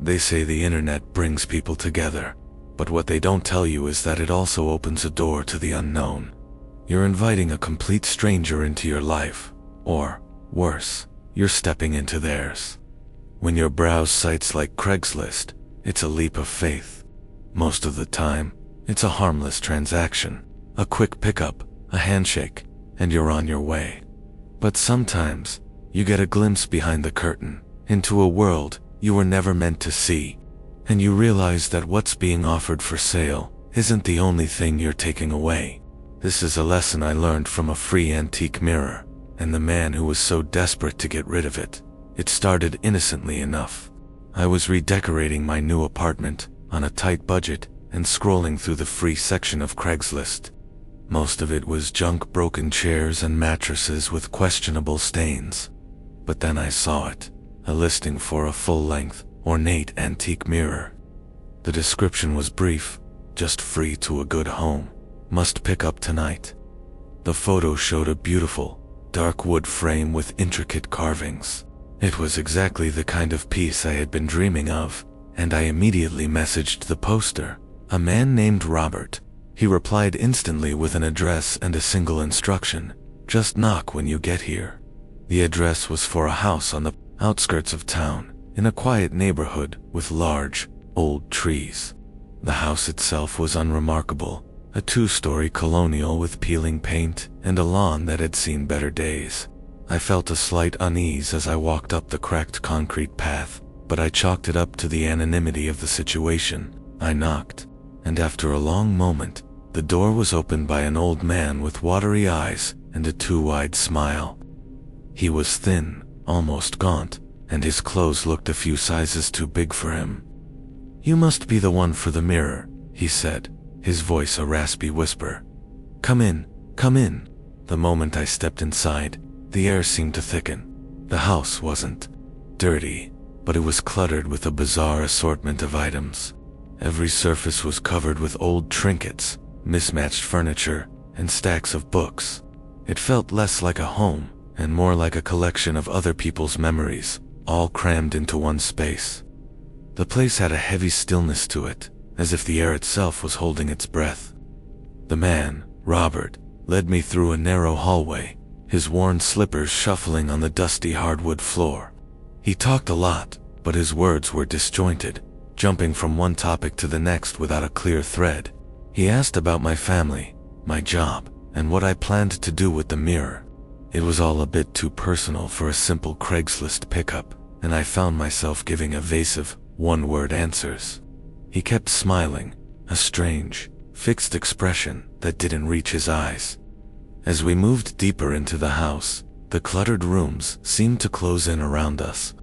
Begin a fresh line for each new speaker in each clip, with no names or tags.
They say the internet brings people together, but what they don't tell you is that it also opens a door to the unknown. You're inviting a complete stranger into your life, or, worse, you're stepping into theirs. When you browse sites like Craigslist, it's a leap of faith. Most of the time, it's a harmless transaction, a quick pickup, a handshake, and you're on your way. But sometimes, you get a glimpse behind the curtain, into a world you were never meant to see, and you realize that what's being offered for sale isn't the only thing you're taking away. This is a lesson I learned from a free antique mirror, and the man who was so desperate to get rid of it. It started innocently enough. I was redecorating my new apartment on a tight budget and scrolling through the free section of Craigslist. Most of it was junk, broken chairs and mattresses with questionable stains. But then I saw it, a listing for a full-length, ornate antique mirror. The description was brief, just free to a good home, must pick up tonight. The photo showed a beautiful, dark wood frame with intricate carvings. It was exactly the kind of piece I had been dreaming of, and I immediately messaged the poster, a man named Robert. He replied instantly with an address and a single instruction: just knock when you get here. The address was for a house on the outskirts of town, in a quiet neighborhood with large, old trees. The house itself was unremarkable, a two-story colonial with peeling paint and a lawn that had seen better days. I felt a slight unease as I walked up the cracked concrete path, but I chalked it up to the anonymity of the situation. I knocked, and after a long moment, the door was opened by an old man with watery eyes and a too-wide smile. He was thin, almost gaunt, and his clothes looked a few sizes too big for him. "You must be the one for the mirror," he said, his voice a raspy whisper. Come in, come in." The moment I stepped inside, the air seemed to thicken. The house wasn't dirty, but it was cluttered with a bizarre assortment of items. Every surface was covered with old trinkets, mismatched furniture, and stacks of books. It felt less like a home and more like a collection of other people's memories, all crammed into one space. The place had a heavy stillness to it, as if the air itself was holding its breath. The man, Robert, led me through a narrow hallway, his worn slippers shuffling on the dusty hardwood floor. He talked a lot, but his words were disjointed, jumping from one topic to the next without a clear thread. He asked about my family, my job, and what I planned to do with the mirror. It was all a bit too personal for a simple Craigslist pickup, and I found myself giving evasive, one-word answers. He kept smiling, a strange, fixed expression that didn't reach his eyes. As we moved deeper into the house, the cluttered rooms seemed to close in around us.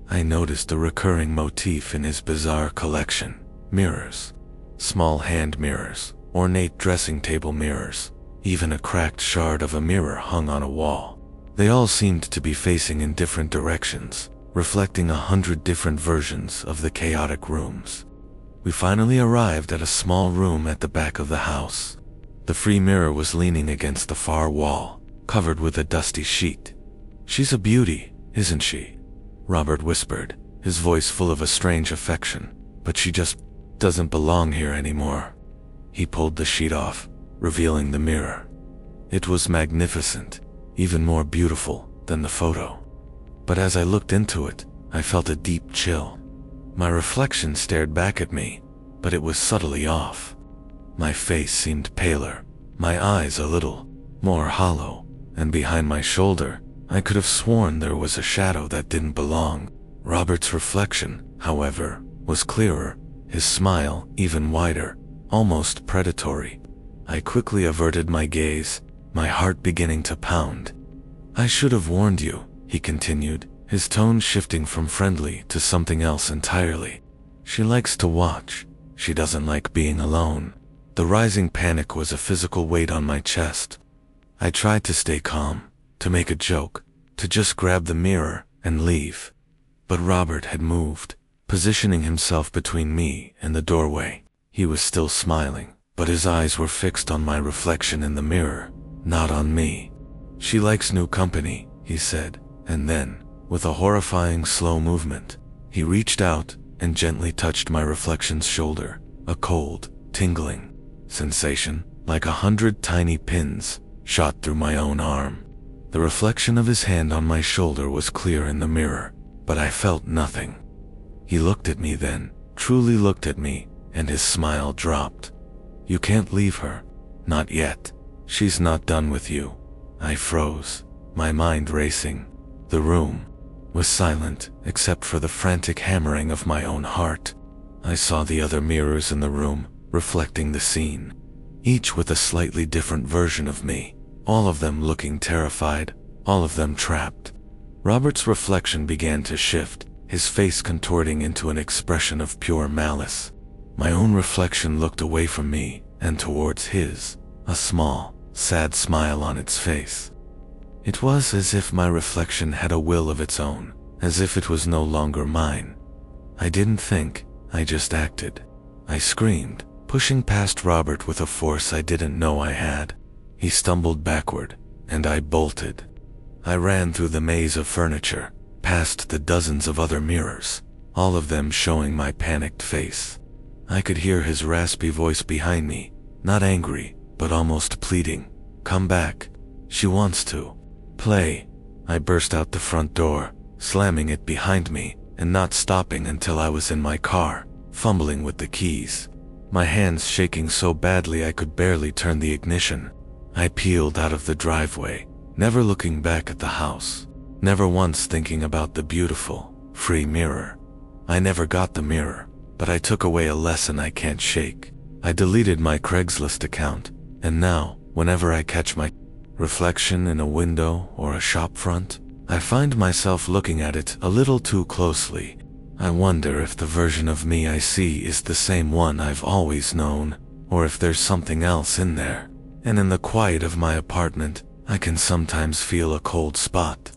I noticed a recurring motif in his bizarre collection: mirrors. Small hand mirrors, ornate dressing table mirrors, even a cracked shard of a mirror hung on a wall. They all seemed to be facing in different directions, reflecting 100 different versions of the chaotic rooms. We finally arrived at a small room at the back of the house. The free mirror was leaning against the far wall, covered with a dusty sheet. "She's a beauty, isn't she?" Robert whispered, his voice full of a strange affection. "But she just doesn't belong here anymore." He pulled the sheet off, revealing the mirror. It was magnificent, even more beautiful than the photo. But as I looked into it, I felt a deep chill. My reflection stared back at me, but it was subtly off. My face seemed paler, my eyes a little more hollow, and behind my shoulder, I could have sworn there was a shadow that didn't belong. Robert's reflection, however, was clearer, his smile even wider, almost predatory. I quickly averted my gaze, my heart beginning to pound. "I should have warned you," he continued, his tone shifting from friendly to something else entirely. "She likes to watch. She doesn't like being alone." The rising panic was a physical weight on my chest. I tried to stay calm, to make a joke, to just grab the mirror and leave. But Robert had moved, positioning himself between me and the doorway. He was still smiling, but his eyes were fixed on my reflection in the mirror, not on me. "She likes new company," he said, and then, with a horrifying slow movement, he reached out and gently touched my reflection's shoulder, a cold, tingling sensation, like 100 tiny pins, shot through my own arm. The reflection of his hand on my shoulder was clear in the mirror, but I felt nothing. He looked at me then, truly looked at me, and his smile dropped. "You can't leave her. Not yet. She's not done with you." I froze, my mind racing. The room was silent, except for the frantic hammering of my own heart. I saw the other mirrors in the room, reflecting the scene, each with a slightly different version of me, all of them looking terrified, all of them trapped. Robert's reflection began to shift, his face contorting into an expression of pure malice. My own reflection looked away from me and towards his, a small, sad smile on its face. It was as if my reflection had a will of its own, as if it was no longer mine. I didn't think, I just acted. I screamed, pushing past Robert with a force I didn't know I had. He stumbled backward, and I bolted. I ran through the maze of furniture, past the dozens of other mirrors, all of them showing my panicked face. I could hear his raspy voice behind me, not angry, but almost pleading. "Come back. She wants to play." I burst out the front door, slamming it behind me, and not stopping until I was in my car, fumbling with the keys, my hands shaking so badly I could barely turn the ignition. I peeled out of the driveway, never looking back at the house, never once thinking about the beautiful, free mirror. I never got the mirror, but I took away a lesson I can't shake. I deleted my Craigslist account, and now, whenever I catch my reflection in a window or a shop front, I find myself looking at it a little too closely. I wonder if the version of me I see is the same one I've always known, or if there's something else in there. And in the quiet of my apartment, I can sometimes feel a cold spot,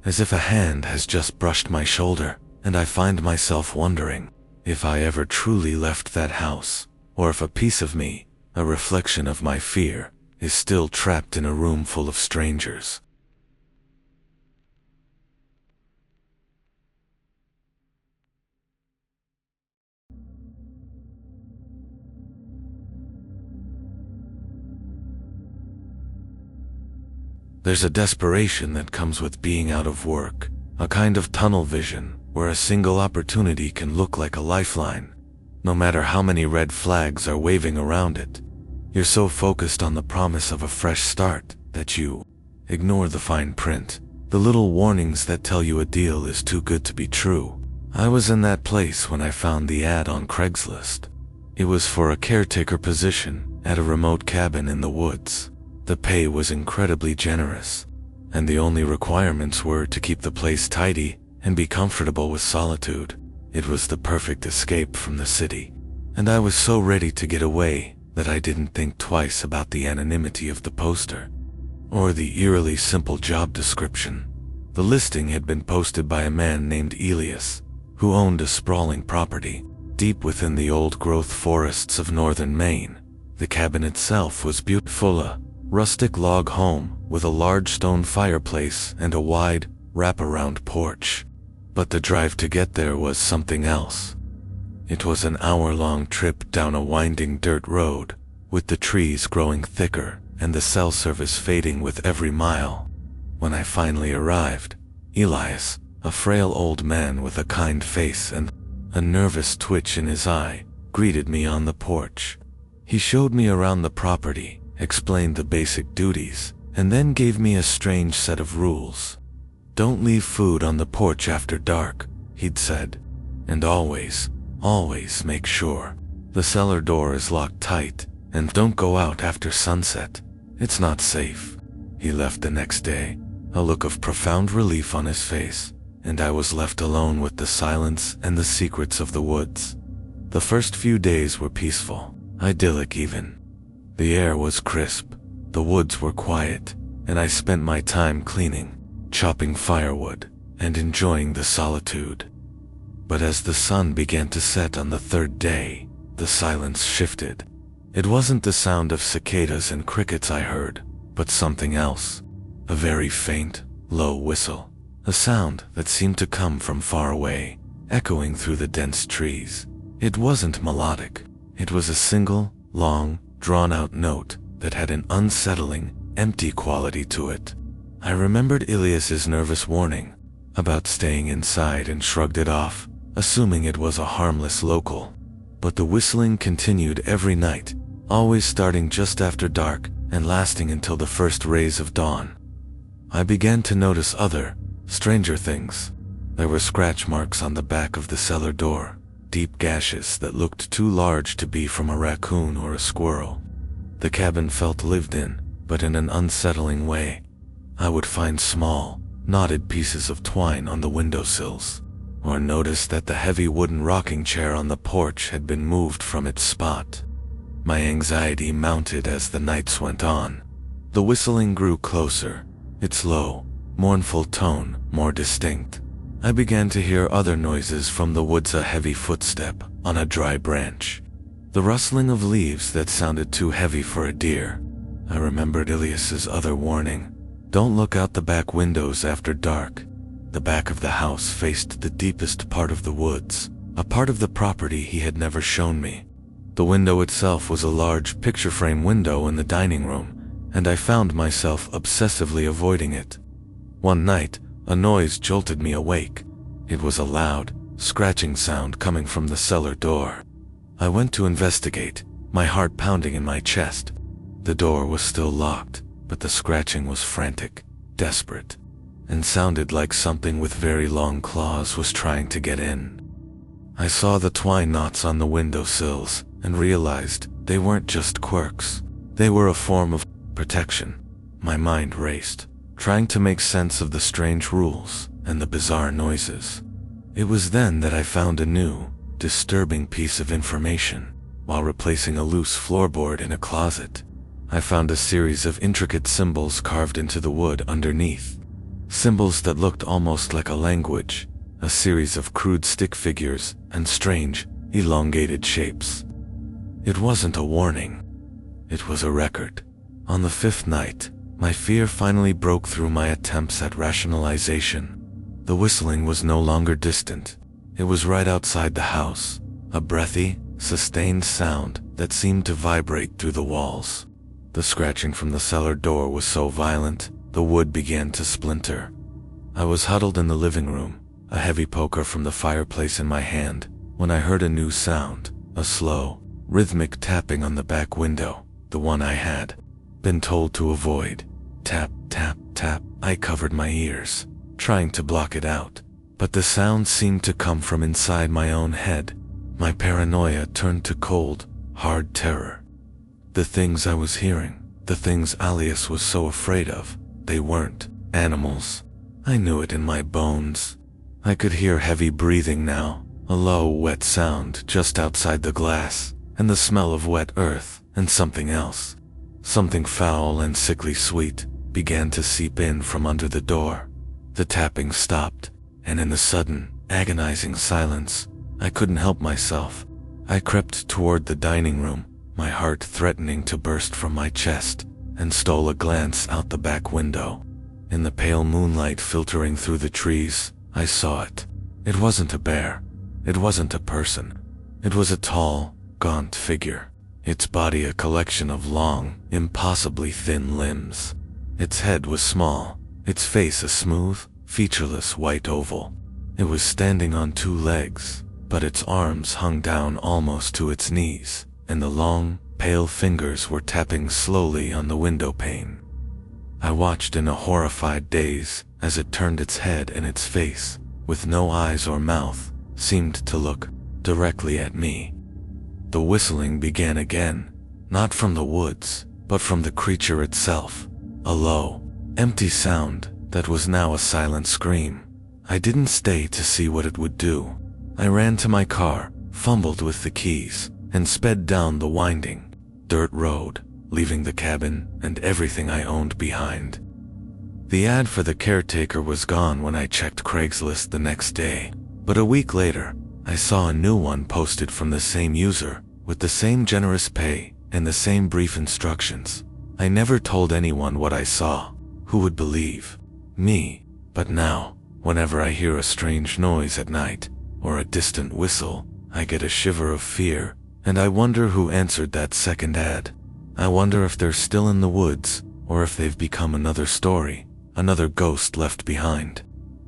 as if a hand has just brushed my shoulder, and I find myself wondering if I ever truly left that house, or if a piece of me, a reflection of my fear, is still trapped in a room full of strangers. There's a desperation that comes with being out of work, a kind of tunnel vision where a single opportunity can look like a lifeline, no matter how many red flags are waving around it. You're so focused on the promise of a fresh start that you ignore the fine print, the little warnings that tell you a deal is too good to be true. I was in that place when I found the ad on Craigslist. It was for a caretaker position at a remote cabin in the woods. The pay was incredibly generous, and the only requirements were to keep the place tidy and be comfortable with solitude. It was the perfect escape from the city, and I was so ready to get away that I didn't think twice about the anonymity of the poster, or the eerily simple job description. The listing had been posted by a man named Elias, who owned a sprawling property deep within the old-growth forests of northern Maine. The cabin itself was beautiful, a rustic log home with a large stone fireplace and a wide, wrap-around porch. But the drive to get there was something else. It was an hour-long trip down a winding dirt road, with the trees growing thicker and the cell service fading with every mile. When I finally arrived, Elias, a frail old man with a kind face and a nervous twitch in his eye, greeted me on the porch. He showed me around the property, explained the basic duties, and then gave me a strange set of rules. "Don't leave food on the porch after dark," he'd said. "And always make sure the cellar door is locked tight, and don't go out after sunset. It's not safe." He left the next day, a look of profound relief on his face, and I was left alone with the silence and the secrets of the woods. The first few days were peaceful, idyllic even. The air was crisp, the woods were quiet, and I spent my time cleaning, chopping firewood, and enjoying the solitude. But as the sun began to set on the third day, the silence shifted. It wasn't the sound of cicadas and crickets I heard, but something else. A very faint, low whistle, a sound that seemed to come from far away, echoing through the dense trees. It wasn't melodic. It was a single, long, drawn-out note that had an unsettling, empty quality to it. I remembered Ilias's nervous warning about staying inside and shrugged it off, assuming it was a harmless local. But the whistling continued every night, always starting just after dark and lasting until the first rays of dawn. I began to notice other, stranger things. There were scratch marks on the back of the cellar door, deep gashes that looked too large to be from a raccoon or a squirrel. The cabin felt lived in, but in an unsettling way. I would find small, knotted pieces of twine on the windowsills, or notice that the heavy wooden rocking chair on the porch had been moved from its spot. My anxiety mounted as the nights went on. The whistling grew closer, its low, mournful tone more distinct. I began to hear other noises from the woods, a heavy footstep on a dry branch, the rustling of leaves that sounded too heavy for a deer. I remembered Ilias's other warning: don't look out the back windows after dark. The back of the house faced the deepest part of the woods, a part of the property he had never shown me. The window itself was a large picture frame window in the dining room, and I found myself obsessively avoiding it. One night, a noise jolted me awake. It was a loud, scratching sound coming from the cellar door. I went to investigate, my heart pounding in my chest. The door was still locked, but the scratching was frantic, desperate, and sounded like something with very long claws was trying to get in. I saw the twine knots on the windowsills and realized they weren't just quirks. They were a form of protection. My mind raced, trying to make sense of the strange rules and the bizarre noises. It was then that I found a new, disturbing piece of information. While replacing a loose floorboard in a closet, I found a series of intricate symbols carved into the wood underneath. Symbols that looked almost like a language, a series of crude stick figures and strange, elongated shapes. It wasn't a warning. It was a record. On the fifth night, my fear finally broke through my attempts at rationalization. The whistling was no longer distant. It was right outside the house, a breathy, sustained sound that seemed to vibrate through the walls. The scratching from the cellar door was so violent, the wood began to splinter. I was huddled in the living room, a heavy poker from the fireplace in my hand, when I heard a new sound, a slow, rhythmic tapping on the back window, the one I had been told to avoid. Tap, tap, tap. I covered my ears, trying to block it out, but the sound seemed to come from inside my own head. My paranoia turned to cold, hard terror. The things I was hearing, the things Alias was so afraid of, they weren't animals. I knew it in my bones. I could hear heavy breathing now, a low, wet sound just outside the glass, and the smell of wet earth and something else. Something foul and sickly sweet began to seep in from under the door. The tapping stopped, and in the sudden, agonizing silence, I couldn't help myself. I crept toward the dining room, my heart threatening to burst from my chest, and stole a glance out the back window. In the pale moonlight filtering through the trees, I saw it. It wasn't a bear. It wasn't a person. It was a tall, gaunt figure, its body a collection of long, impossibly thin limbs. Its head was small, its face a smooth, featureless white oval. It was standing on two legs, but its arms hung down almost to its knees, and the long, pale fingers were tapping slowly on the window pane. I watched in a horrified daze as it turned its head, and its face, with no eyes or mouth, seemed to look directly at me. The whistling began again, not from the woods, but from the creature itself, a low, empty sound that was now a silent scream. I didn't stay to see what it would do. I ran to my car, fumbled with the keys, and sped down the winding, dirt road, leaving the cabin and everything I owned behind. The ad for the caretaker was gone when I checked Craigslist the next day, but a week later, I saw a new one posted from the same user, with the same generous pay and the same brief instructions. I never told anyone what I saw. Who would believe me? But now, whenever I hear a strange noise at night, or a distant whistle, I get a shiver of fear, and I wonder who answered that second ad. I wonder if they're still in the woods, or if they've become another story, another ghost left behind,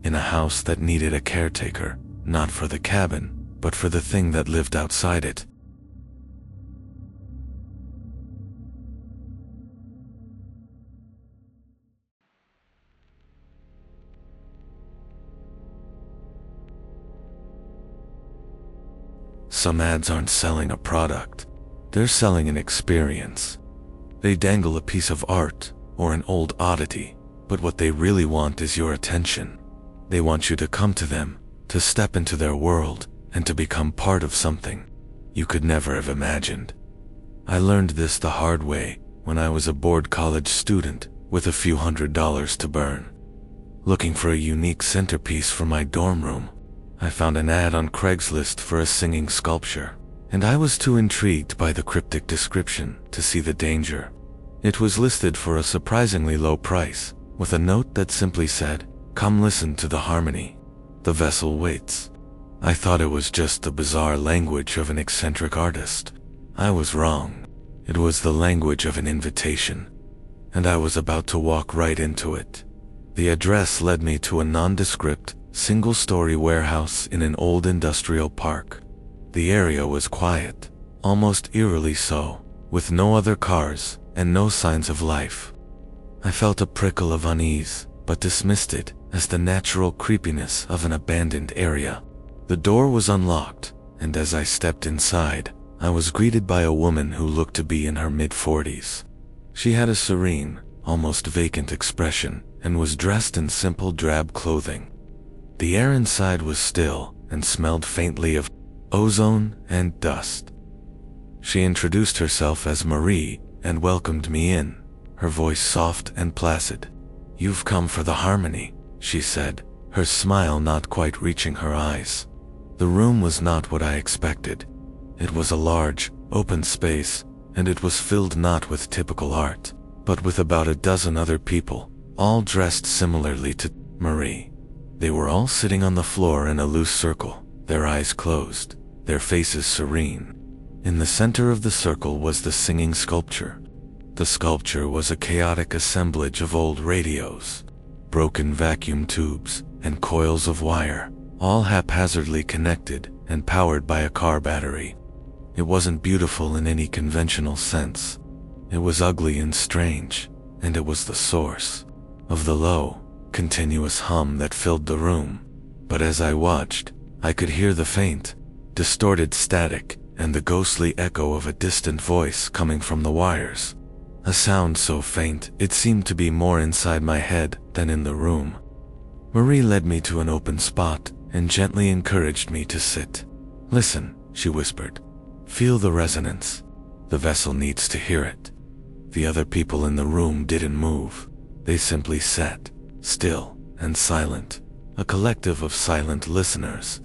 in a house that needed a caretaker, not for the cabin, but for the thing that lived outside it. Some ads aren't selling a product, they're selling an experience. They dangle a piece of art or an old oddity, but what they really want is your attention. They want you to come to them, to step into their world, and to become part of something you could never have imagined. I learned this the hard way when I was a bored college student with a few $100s to burn. Looking for a unique centerpiece for my dorm room, I found an ad on Craigslist for a singing sculpture, and I was too intrigued by the cryptic description to see the danger. It was listed for a surprisingly low price, with a note that simply said, "Come listen to the harmony. The vessel waits." I thought it was just the bizarre language of an eccentric artist. I was wrong. It was the language of an invitation, and I was about to walk right into it. The address led me to a nondescript, single-story warehouse in an old industrial park. The area was quiet, almost eerily so, with no other cars and no signs of life. I felt a prickle of unease, but dismissed it as the natural creepiness of an abandoned area. The door was unlocked, and as I stepped inside, I was greeted by a woman who looked to be in her mid-40s. She had a serene, almost vacant expression, and was dressed in simple drab clothing. The air inside was still and smelled faintly of ozone and dust. She introduced herself as Marie and welcomed me in, her voice soft and placid. "You've come for the harmony," she said, her smile not quite reaching her eyes. The room was not what I expected. It was a large, open space, and it was filled not with typical art, but with about a dozen other people, all dressed similarly to Marie. They were all sitting on the floor in a loose circle, their eyes closed, their faces serene. In the center of the circle was the singing sculpture. The sculpture was a chaotic assemblage of old radios, broken vacuum tubes, and coils of wire, all haphazardly connected and powered by a car battery. It wasn't beautiful in any conventional sense. It was ugly and strange, and it was the source of the low, continuous hum that filled the room. But as I watched, I could hear the faint, distorted static and the ghostly echo of a distant voice coming from the wires. A sound so faint it seemed to be more inside my head than in the room. Marie led me to an open spot and gently encouraged me to sit. "Listen," she whispered. "Feel the resonance. The vessel needs to hear it." The other people in the room didn't move. They simply sat, still and silent, a collective of silent listeners.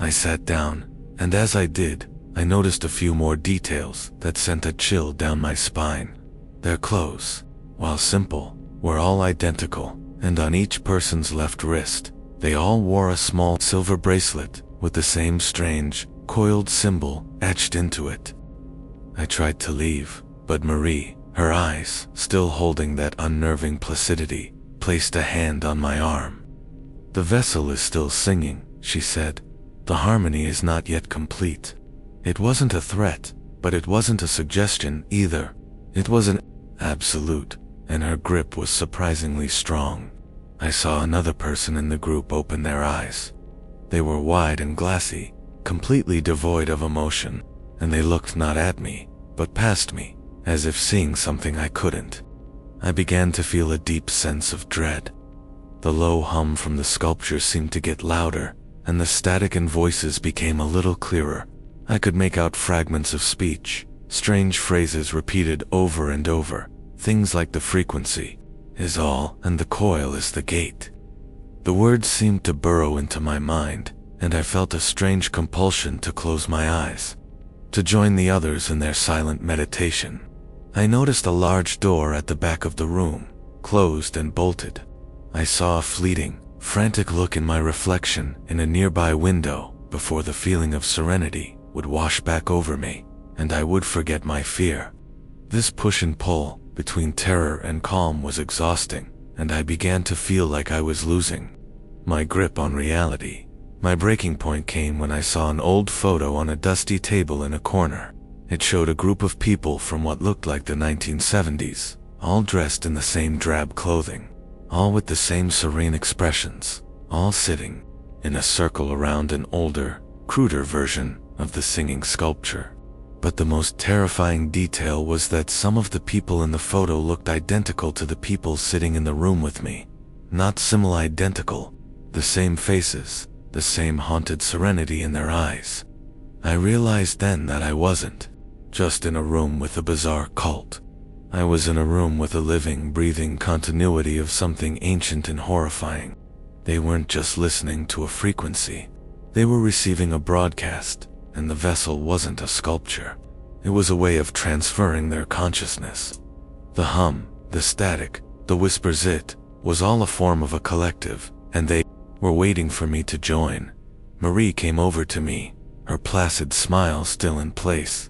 I sat down, and as I did, I noticed a few more details that sent a chill down my spine. Their clothes, while simple, were all identical, and on each person's left wrist, they all wore a small silver bracelet with the same strange, coiled symbol etched into it. I tried to leave, but Marie, her eyes still holding that unnerving placidity, placed a hand on my arm. "The vessel is still singing," she said. "The harmony is not yet complete." It wasn't a threat, but it wasn't a suggestion either. It was an absolute, and her grip was surprisingly strong. I saw another person in the group open their eyes. They were wide and glassy, completely devoid of emotion, and they looked not at me, but past me, as if seeing something I couldn't. I began to feel a deep sense of dread. The low hum from the sculpture seemed to get louder, and the static in voices became a little clearer. I could make out fragments of speech, strange phrases repeated over and over, things like "the frequency is all and the coil is the gate." The words seemed to burrow into my mind, and I felt a strange compulsion to close my eyes, to join the others in their silent meditation. I noticed a large door at the back of the room, closed and bolted. I saw a fleeting, frantic look in my reflection in a nearby window before the feeling of serenity would wash back over me, and I would forget my fear. This push and pull between terror and calm was exhausting, and I began to feel like I was losing my grip on reality. My breaking point came when I saw an old photo on a dusty table in a corner. It showed a group of people from what looked like the 1970s, all dressed in the same drab clothing, all with the same serene expressions, all sitting in a circle around an older, cruder version of the singing sculpture. But the most terrifying detail was that some of the people in the photo looked identical to the people sitting in the room with me. Not semi-identical, the same faces, the same haunted serenity in their eyes. I realized then that I wasn't just in a room with a bizarre cult. I was in a room with a living, breathing continuity of something ancient and horrifying. They weren't just listening to a frequency. They were receiving a broadcast, and the vessel wasn't a sculpture. It was a way of transferring their consciousness. The hum, the static, the whispers, it was all a form of a collective, and they were waiting for me to join. Marie came over to me, her placid smile still in place.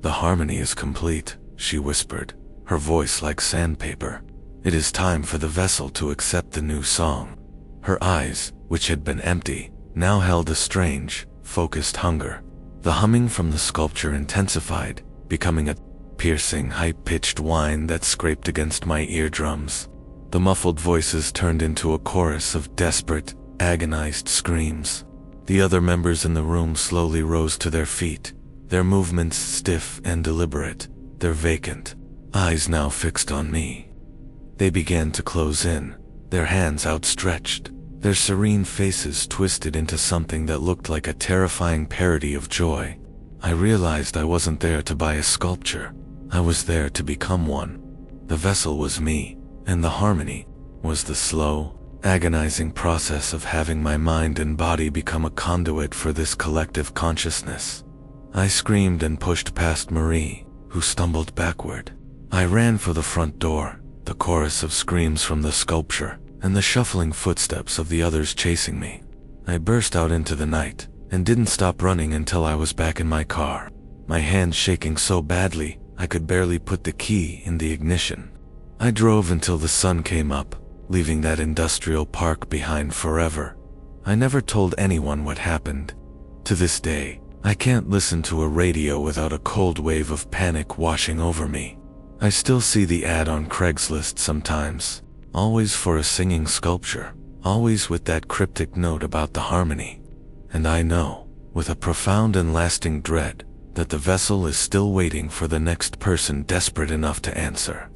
"The harmony is complete," she whispered, her voice like sandpaper. "It is time for the vessel to accept the new song." Her eyes, which had been empty, now held a strange, focused hunger. The humming from the sculpture intensified, becoming a piercing, high-pitched whine that scraped against my eardrums. The muffled voices turned into a chorus of desperate, agonized screams. The other members in the room slowly rose to their feet, their movements stiff and deliberate, their vacant eyes now fixed on me. They began to close in, their hands outstretched, their serene faces twisted into something that looked like a terrifying parody of joy. I realized I wasn't there to buy a sculpture. I was there to become one. The vessel was me, and the harmony was the slow, agonizing process of having my mind and body become a conduit for this collective consciousness. I screamed and pushed past Marie, who stumbled backward. I ran for the front door, the chorus of screams from the sculpture, and the shuffling footsteps of the others chasing me. I burst out into the night, and didn't stop running until I was back in my car, my hands shaking so badly I could barely put the key in the ignition. I drove until the sun came up, leaving that industrial park behind forever. I never told anyone what happened. To this day, I can't listen to a radio without a cold wave of panic washing over me. I still see the ad on Craigslist sometimes, always for a singing sculpture, always with that cryptic note about the harmony. And I know, with a profound and lasting dread, that the vessel is still waiting for the next person desperate enough to answer.